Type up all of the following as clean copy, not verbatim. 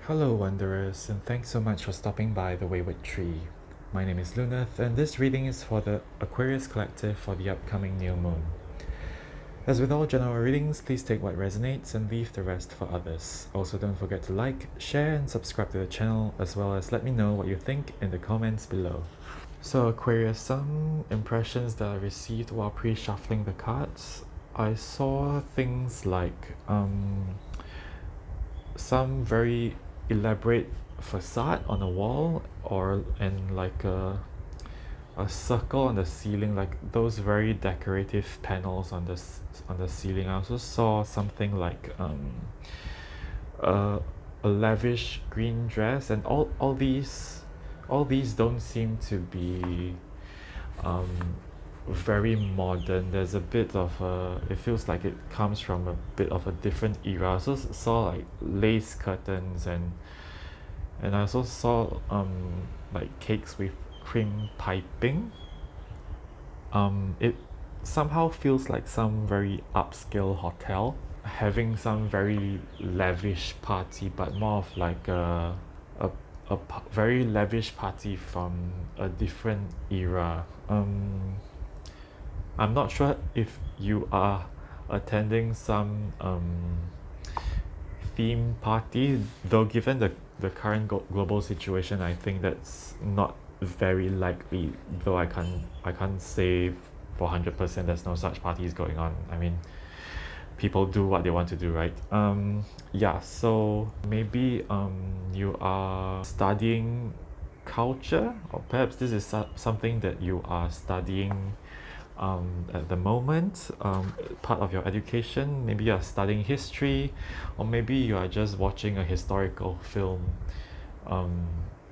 Hello, Wanderers, and thanks so much for stopping by the Wayward Tree. My name is Luneth, and this reading is for the Aquarius Collective for the upcoming new moon. As with all general readings, please take what resonates and leave the rest for others. Also, don't forget to like, share, and subscribe to the channel, as well as let me know what you think in the comments below. So, Aquarius, some impressions that I received while pre-shuffling the cards. I saw things like some very elaborate facade on a wall, and like a circle on the ceiling, like those very decorative panels on the ceiling. I also saw something like a, a lavish green dress, and all these don't seem to be um very modern. There's a bit of it feels like it comes from a bit of a different era. So saw like lace curtains, and I also saw like cakes with cream piping. It somehow feels like some very upscale hotel having some very lavish party, but more of like a, very lavish party from a different era. I'm not sure if you are attending some theme party, though given the current global situation, I think that's not very likely, though I can't say for 100% there's no such parties going on. I mean, people do what they want to do, right? Yeah, so maybe you are studying culture, or perhaps this is something that you are studying at the moment, part of your education. Maybe you are studying history, or maybe you are just watching a historical film, um,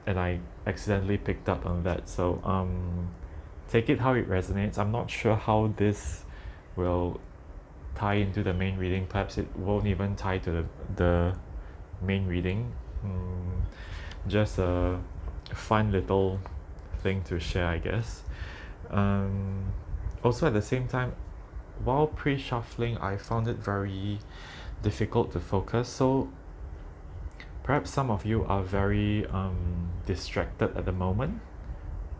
and I accidentally picked up on that. So take it how it resonates. I'm not sure how this will tie into the main reading. Perhaps it won't even tie to the main reading. Just a fun little thing to share, I guess. Also, at the same time, while pre-shuffling, I found it very difficult to focus. So perhaps some of you are very distracted at the moment.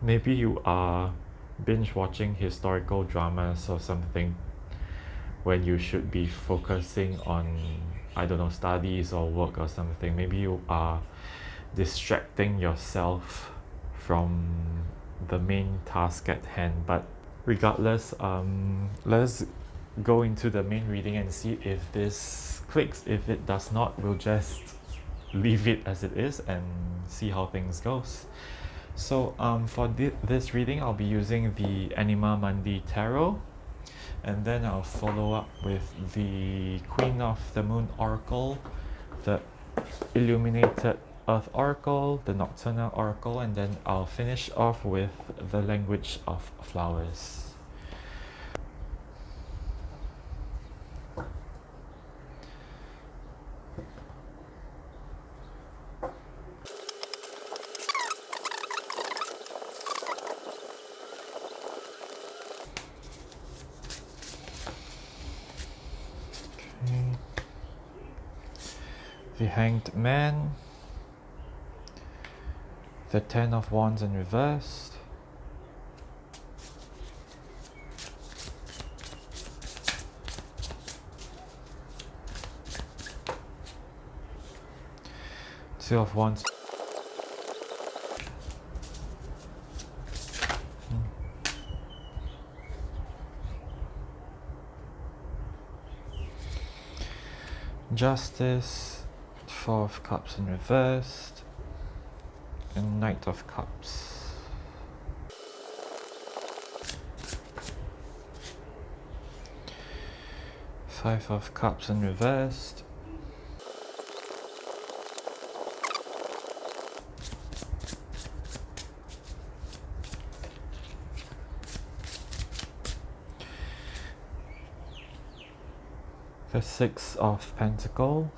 Maybe you are binge watching historical dramas or something when you should be focusing on, I don't know, studies or work or something. Maybe you are distracting yourself from the main task at hand. But regardless, let's go into the main reading and see if this clicks. If it does not, we'll just leave it as it is and see how things goes. So for this reading, I'll be using the Anima Mundi Tarot, and then I'll follow up with the Queen of the Moon Oracle, the Illuminated Earth Oracle, the Nocturnal Oracle, and then I'll finish off with the Language of Flowers. Okay. The Hanged Man, the Ten of Wands in reversed, Two of Wands, Justice, Four of Cups in reversed, and Knight of Cups. Five of Cups in reversed, the Six of Pentacles,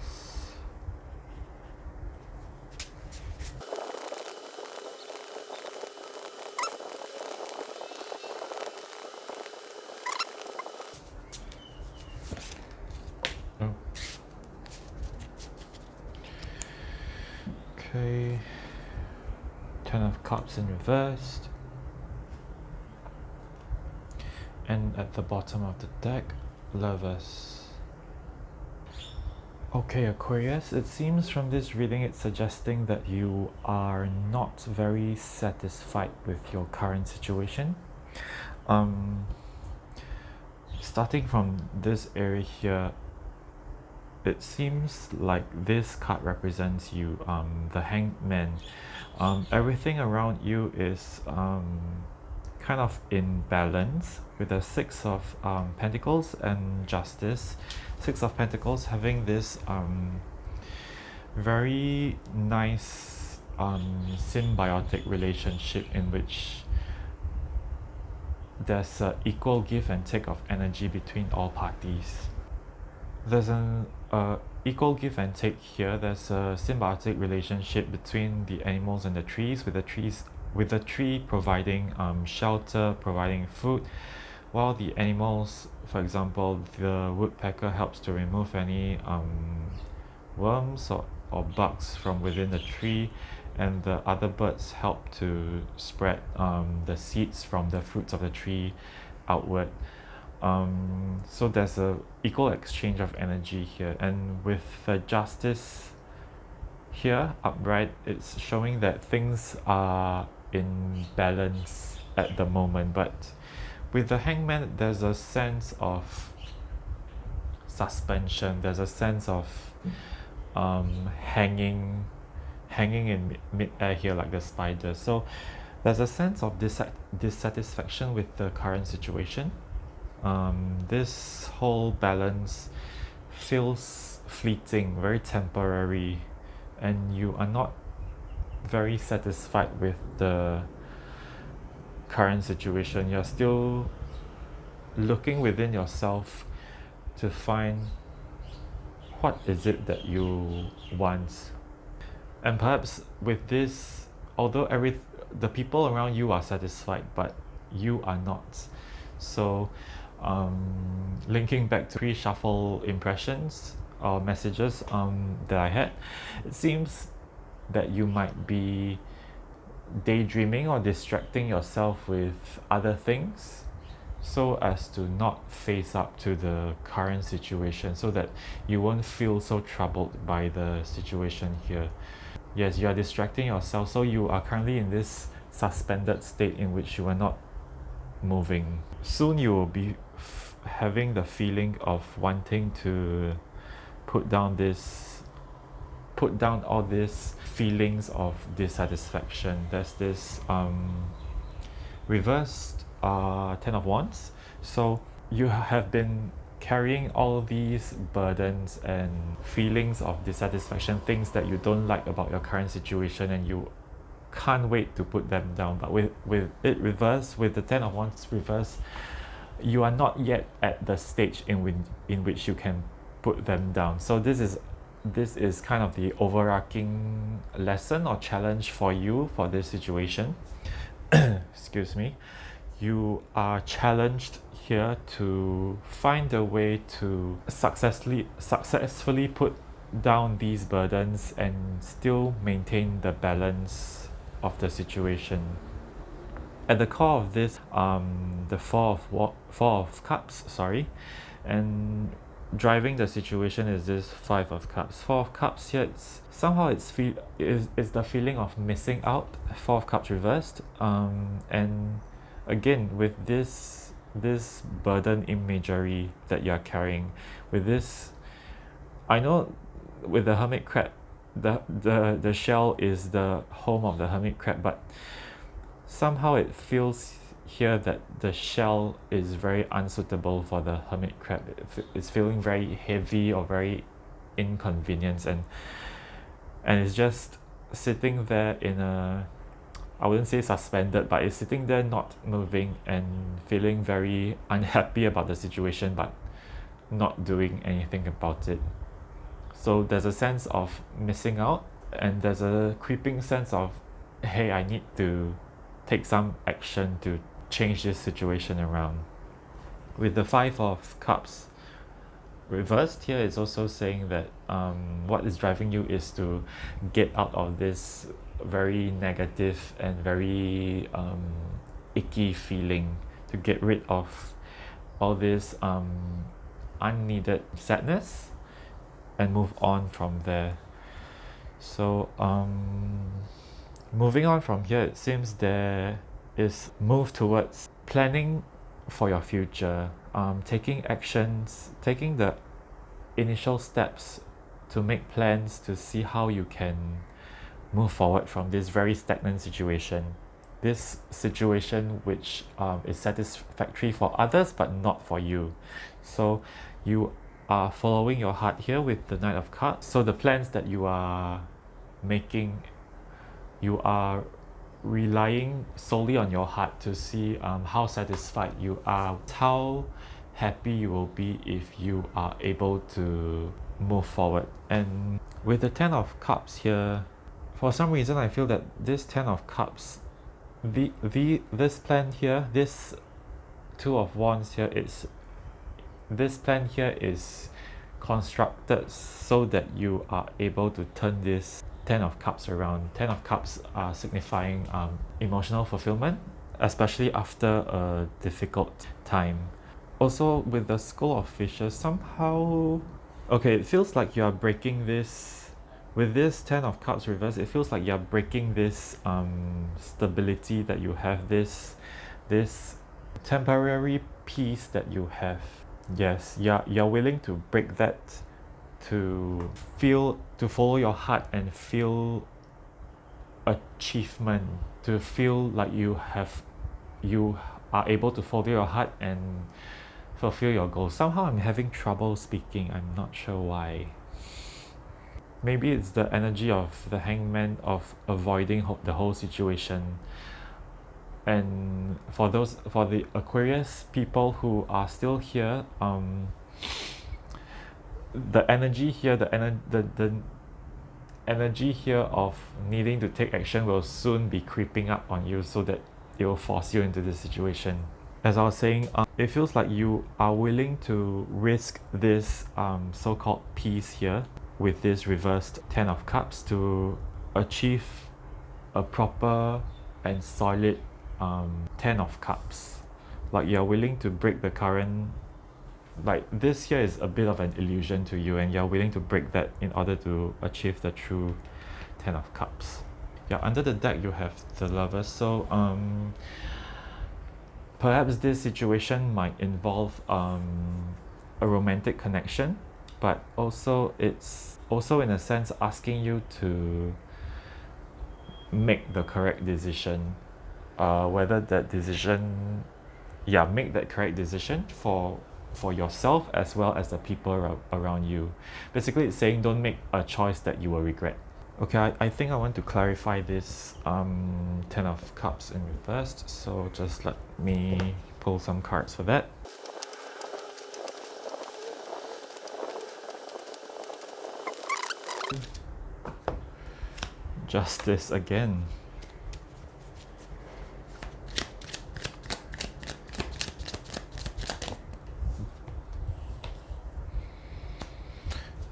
Okay. Ten of Cups in reversed. And at the bottom of the deck, Lovers. Okay, Aquarius, it seems from this reading it's suggesting that you are not very satisfied with your current situation. Starting from this area here, it seems like this card represents you, the Hangman. Everything around you is kind of in balance with the Six of Pentacles and Justice. Six of Pentacles having this very nice symbiotic relationship in which there's an equal give and take of energy between all parties. There's an equal give and take here. There's a symbiotic relationship between the animals and the trees, with the tree providing shelter, providing food, while the animals, for example, the woodpecker helps to remove any worms or bugs from within the tree, and the other birds help to spread the seeds from the fruits of the tree outward. So there's a equal exchange of energy here, and with the Justice here upright, it's showing that things are in balance at the moment. But with the Hangman, there's a sense of suspension, there's a sense of hanging in mid-air here like the spider. So there's a sense of dissatisfaction with the current situation. This whole balance feels fleeting, very temporary, and you are not very satisfied with the current situation. You're still looking within yourself to find what is it that you want. And perhaps with this, although the people around you are satisfied, but you are not. So linking back to pre-shuffle impressions or messages that I had, it seems that you might be daydreaming or distracting yourself with other things so as to not face up to the current situation, so that you won't feel so troubled by the situation here. Yes, you are distracting yourself, so you are currently in this suspended state in which you are not moving. Soon you will be having the feeling of wanting to put down all these feelings of dissatisfaction. There's this reversed Ten of Wands. So you have been carrying all these burdens and feelings of dissatisfaction, things that you don't like about your current situation, and you can't wait to put them down. But with it reversed, with the Ten of Wands reversed, you are not yet at the stage in which you can put them down. So this is kind of the overarching lesson or challenge for you for this situation. Excuse me. You are challenged here to find a way to successfully put down these burdens and still maintain the balance of the situation. At the core of this, the Four of Cups, and driving the situation is this Five of Cups. Four of Cups here, it's the feeling of missing out. Four of Cups reversed, and again with this burden imagery that you're carrying. With this, I know with the hermit crab, the shell is the home of the hermit crab, but somehow it feels here that the shell is very unsuitable for the hermit crab. It's feeling very heavy or very inconvenient, and it's just sitting there in a, I wouldn't say suspended, but it's sitting there not moving and feeling very unhappy about the situation, but not doing anything about it. So there's a sense of missing out, and there's a creeping sense of, hey, I need to take some action to change this situation around. With the Five of Cups reversed here is also saying that what is driving you is to get out of this very negative and very icky feeling, to get rid of all this unneeded sadness and move on from there. So moving on from here, it seems there is move towards planning for your future, taking actions, taking the initial steps to make plans to see how you can move forward from this very stagnant situation. This situation which is satisfactory for others but not for you. So you are following your heart here with the Knight of Cups. So the plans that you are making, you are relying solely on your heart to see how satisfied you are, how happy you will be if you are able to move forward. And with the Ten of Cups here, for some reason I feel that this Ten of Cups, this plan here, this Two of Wands here, this plan here is constructed so that you are able to turn this Ten of Cups around. Ten of Cups are signifying emotional fulfillment, especially after a difficult time. Also with the Skull of Fishes, somehow, okay, it feels like you are breaking this, with this Ten of Cups reverse, it feels like you're breaking this stability that you have, this temporary peace that you have. Yes, you're willing to break that, to follow your heart and feel achievement, to feel like you are able to follow your heart and fulfill your goals. Somehow I'm having trouble speaking, I'm not sure why. Maybe it's the energy of the Hangman, of avoiding the whole situation. And for the Aquarius people who are still here, the energy here, the energy here of needing to take action will soon be creeping up on you, so that it will force you into this situation. As I was saying, it feels like you are willing to risk this so-called peace here with this reversed Ten of Cups to achieve a proper and solid Ten of Cups. Like you're willing to break the current, like this here is a bit of an illusion to you, and you're willing to break that in order to achieve the true Ten of Cups. Yeah, under the deck you have the Lovers. So perhaps this situation might involve a romantic connection, but also it's also in a sense asking you to make the correct decision, whether that decision, make that correct decision for yourself as well as the people around you. Basically it's saying don't make a choice that you will regret. Okay, I think I want to clarify this Ten of Cups in reverse, so just let me pull some cards for that. Justice again.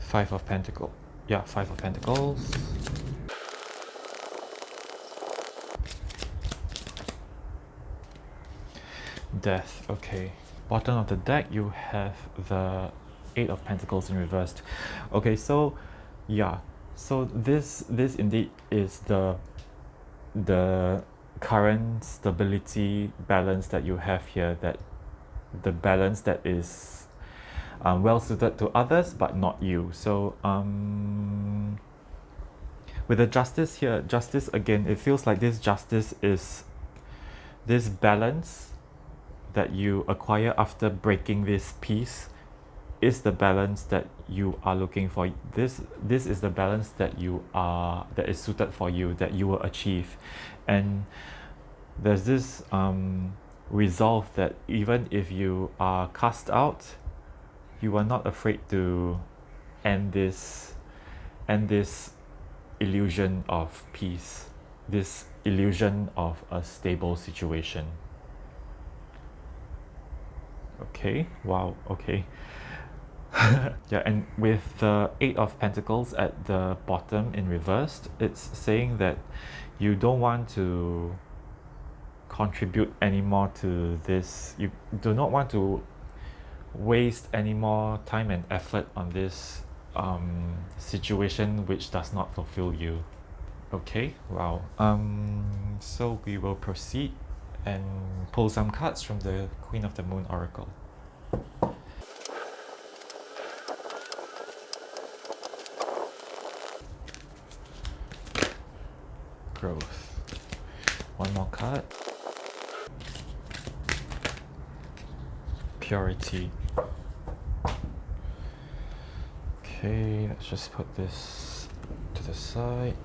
Five of Pentacles. Yeah, Five of Pentacles. Death. Okay. Bottom of the deck you have the Eight of Pentacles in reversed. Okay, so yeah. So this indeed is the current stability balance that you have here, that the balance that is well suited to others but not you. So with the Justice here, Justice again, it feels like this Justice is this balance that you acquire after breaking this peace, is the balance that you are looking for. This is the balance that that is suited for you, that you will achieve. And there's this resolve that even if you are cast out, you are not afraid to end this illusion of peace, this illusion of a stable situation. Okay, wow, okay. Yeah, and with the Eight of Pentacles at the bottom in reversed, it's saying that you don't want to contribute anymore to this. You do not want to waste any more time and effort on this situation which does not fulfill you. Okay, wow. So we will proceed and pull some cards from the Queen of the Moon Oracle. Growth. One more card. Purity. Okay, let's just put this to the side.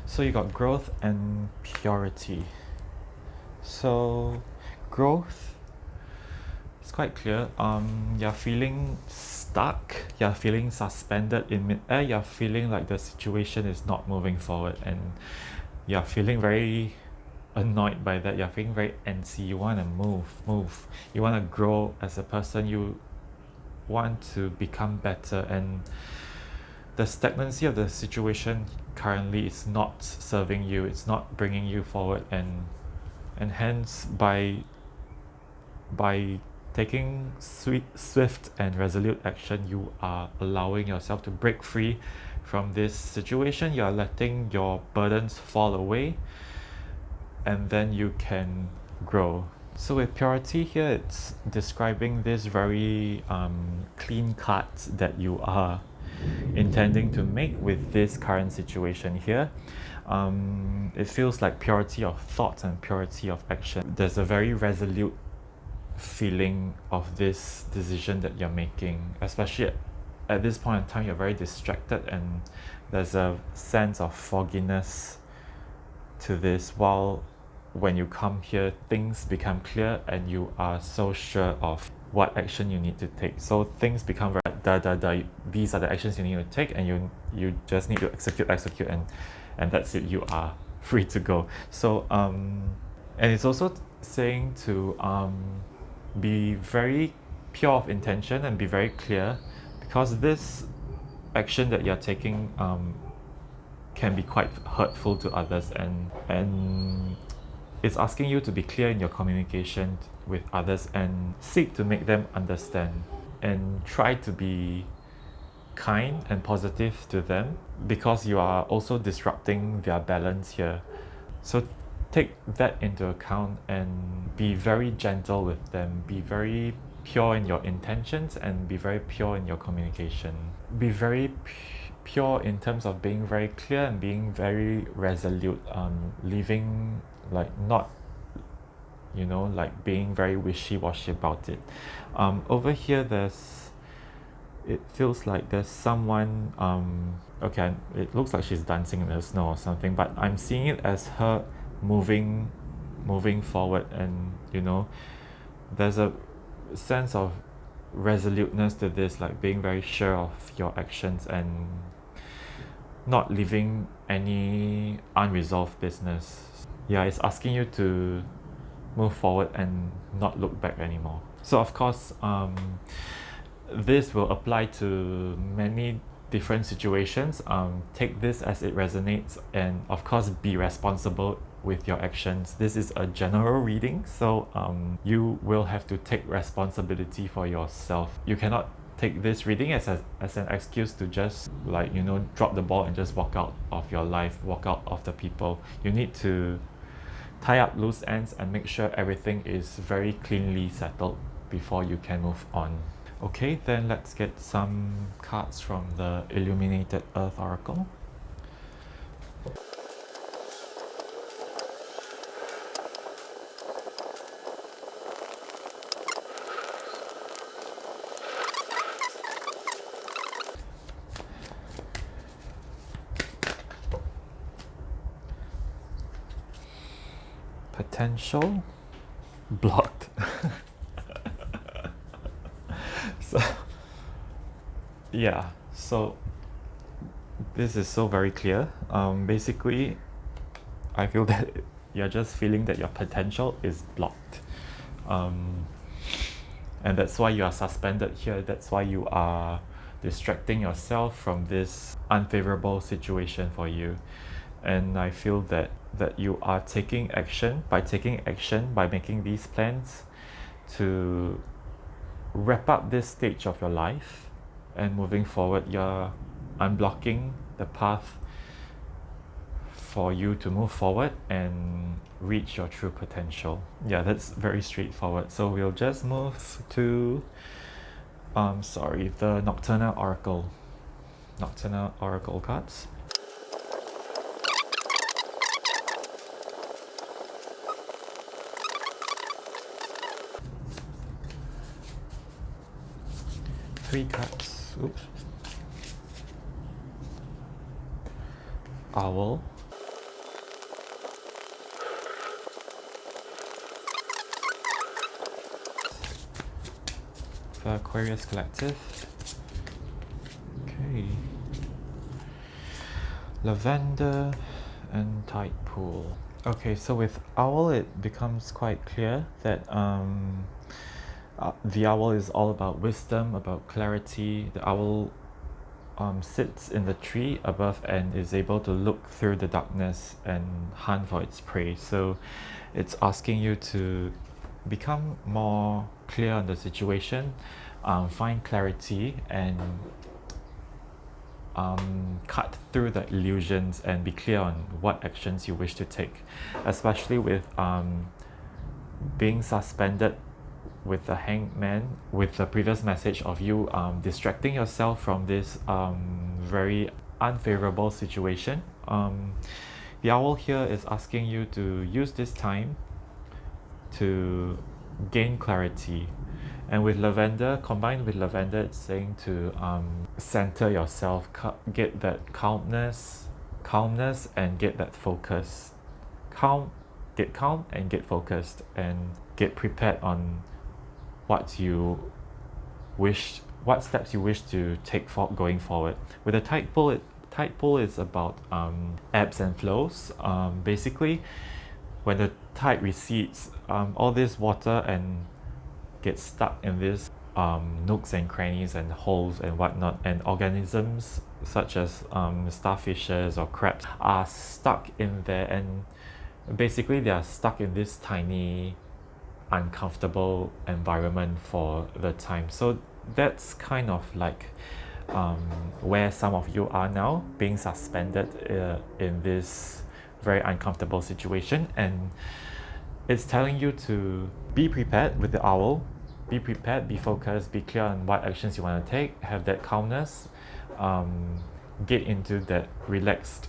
So you got growth and purity. So growth, it's quite clear. You're feeling stuck, you're feeling suspended in midair, you're feeling like the situation is not moving forward, and you're feeling very annoyed by that. You're feeling very antsy. You want to move. You want to grow as a person. You want to become better, and the stagnancy of the situation currently is not serving you. It's not bringing you forward, and hence by taking swift and resolute action, you are allowing yourself to break free from this situation. You are letting your burdens fall away, and then you can grow. So with purity here, it's describing this very clean cut that you are intending to make with this current situation here. It feels like purity of thought and purity of action. There's a very resolute feeling of this decision that you're making, especially at this point in time. You're very distracted, and there's a sense of fogginess to this, while when you come here things become clear and you are so sure of what action you need to take. So things become very these are the actions you need to take, and you just need to execute, and that's it. You are free to go. So and it's also saying to be very pure of intention and be very clear, because this action that you're taking can be quite hurtful to others, and it's asking you to be clear in your communication with others and seek to make them understand, and try to be kind and positive to them, because you are also disrupting their balance here. So take that into account and be very gentle with them. Be very pure in your intentions and be very pure in your communication. Be very pure in terms of being very clear and being very resolute, leaving like not, you know, like being very wishy-washy about it. Over here it feels like there's someone, okay, it looks like she's dancing in the snow or something, but I'm seeing it as her moving forward, and you know, there's a sense of resoluteness to this, like being very sure of your actions and not leaving any unresolved business. Yeah, it's asking you to move forward and not look back anymore. So of course, this will apply to many different situations. Take this as it resonates, and of course be responsible with your actions. This is a general reading, so you will have to take responsibility for yourself. You cannot take this reading as an excuse to just, like, you know, drop the ball and just walk out of your life, walk out of the people. You need to tie up loose ends and make sure everything is very cleanly settled before you can move on. Okay, then let's get some cards from the Illuminated Earth Oracle. Potential blocked. So yeah, so this is so very clear. Basically, I feel that you're just feeling that your potential is blocked. And that's why you are suspended here. That's why you are distracting yourself from this unfavorable situation for you. And I feel that you are taking action, by making these plans to wrap up this stage of your life, and moving forward you're unblocking the path for you to move forward and reach your true potential. Yeah, that's very straightforward. So we'll just move to the Nocturnal Oracle cards. Three cards. Oops. Owl. The Aquarius Collective. Okay. Lavender and Tide Pool. Okay, so with Owl it becomes quite clear that the owl is all about wisdom, about clarity. The owl sits in the tree above and is able to look through the darkness and hunt for its prey. So it's asking you to become more clear on the situation, find clarity, and cut through the illusions and be clear on what actions you wish to take, especially with being suspended with the Hangman, with the previous message of you distracting yourself from this very unfavorable situation. The owl here is asking you to use this time to gain clarity. And with lavender, combined with lavender, it's saying to center yourself, get that calmness, and get that focus. Get calm and get focused, and get prepared on what steps you wish to take for going forward. With the tide pool is about ebbs and flows. Basically, when the tide recedes, all this water and gets stuck in these nooks and crannies and holes and whatnot, and organisms such as starfishes or crabs are stuck in there, and basically they are stuck in this tiny uncomfortable environment for the time. So that's kind of like where some of you are now, being suspended in this very uncomfortable situation. And it's telling you to be prepared with the owl. Be prepared, be focused, be clear on what actions you want to take, have that calmness, get into that relaxed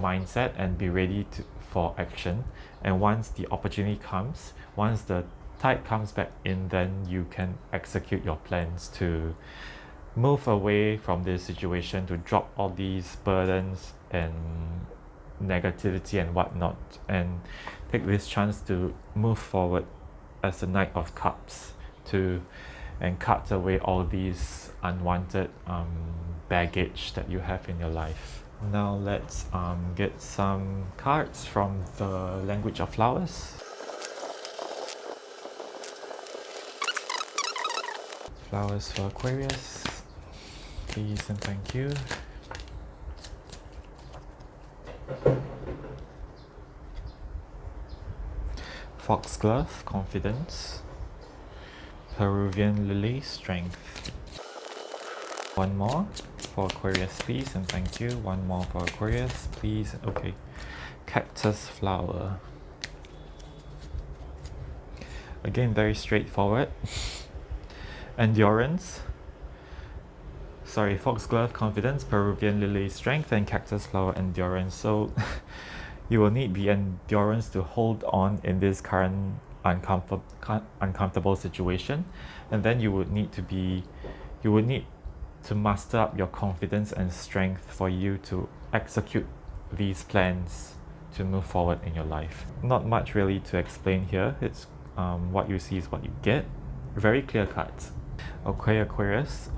mindset and be ready for action. And once the opportunity comes, once the tide comes back in, then you can execute your plans to move away from this situation, to drop all these burdens and negativity and whatnot, and take this chance to move forward as the Knight of Cups, and cut away all these unwanted baggage that you have in your life. Now let's get some cards from the Language of Flowers. Flowers for Aquarius, please and thank you. Foxglove, Confidence. Peruvian Lily, Strength. One more for Aquarius, please and thank you. One more for Aquarius, please. Okay. Cactus Flower. Again, very straightforward. Endurance. Foxglove, Confidence, Peruvian Lily, Strength, and Cactus Flower, Endurance. So you will need the endurance to hold on in this current uncomfortable situation, and then you would need to muster up your confidence and strength for you to execute these plans to move forward in your life. Not much really to explain here. It's what you see is what you get. Very clear cuts. Okay, Aquarius.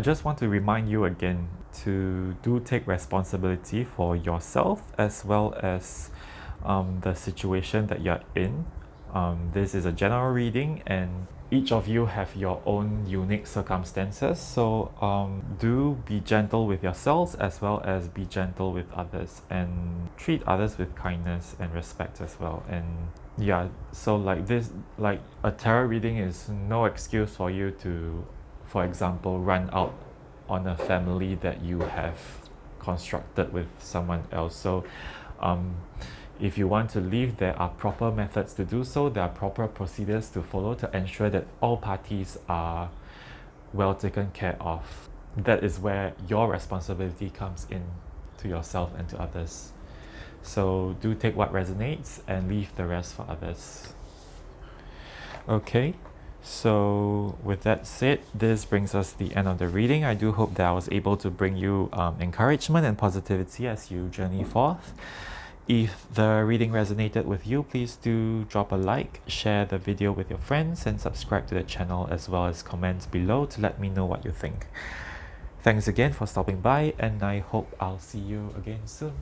Just want to remind you again to take responsibility for yourself as well as the situation that you're in. This is a general reading, and each of you have your own unique circumstances. So do be gentle with yourselves as well as be gentle with others, and treat others with kindness and respect as well. And yeah, so like this, like a tarot reading is no excuse for you to, for example, run out on a family that you have constructed with someone else. So um, if you want to leave, there are proper methods to do so. There are proper procedures to follow to ensure that all parties are well taken care of. That is where your responsibility comes in to yourself and to others. So do take what resonates and leave the rest for others. Okay, so with that said, this brings us to the end of the reading. I do hope that I was able to bring you encouragement and positivity as you journey forth. If the reading resonated with you, please do drop a like, share the video with your friends, and subscribe to the channel, as well as comment below to let me know what you think. Thanks again for stopping by, and I hope I'll see you again soon.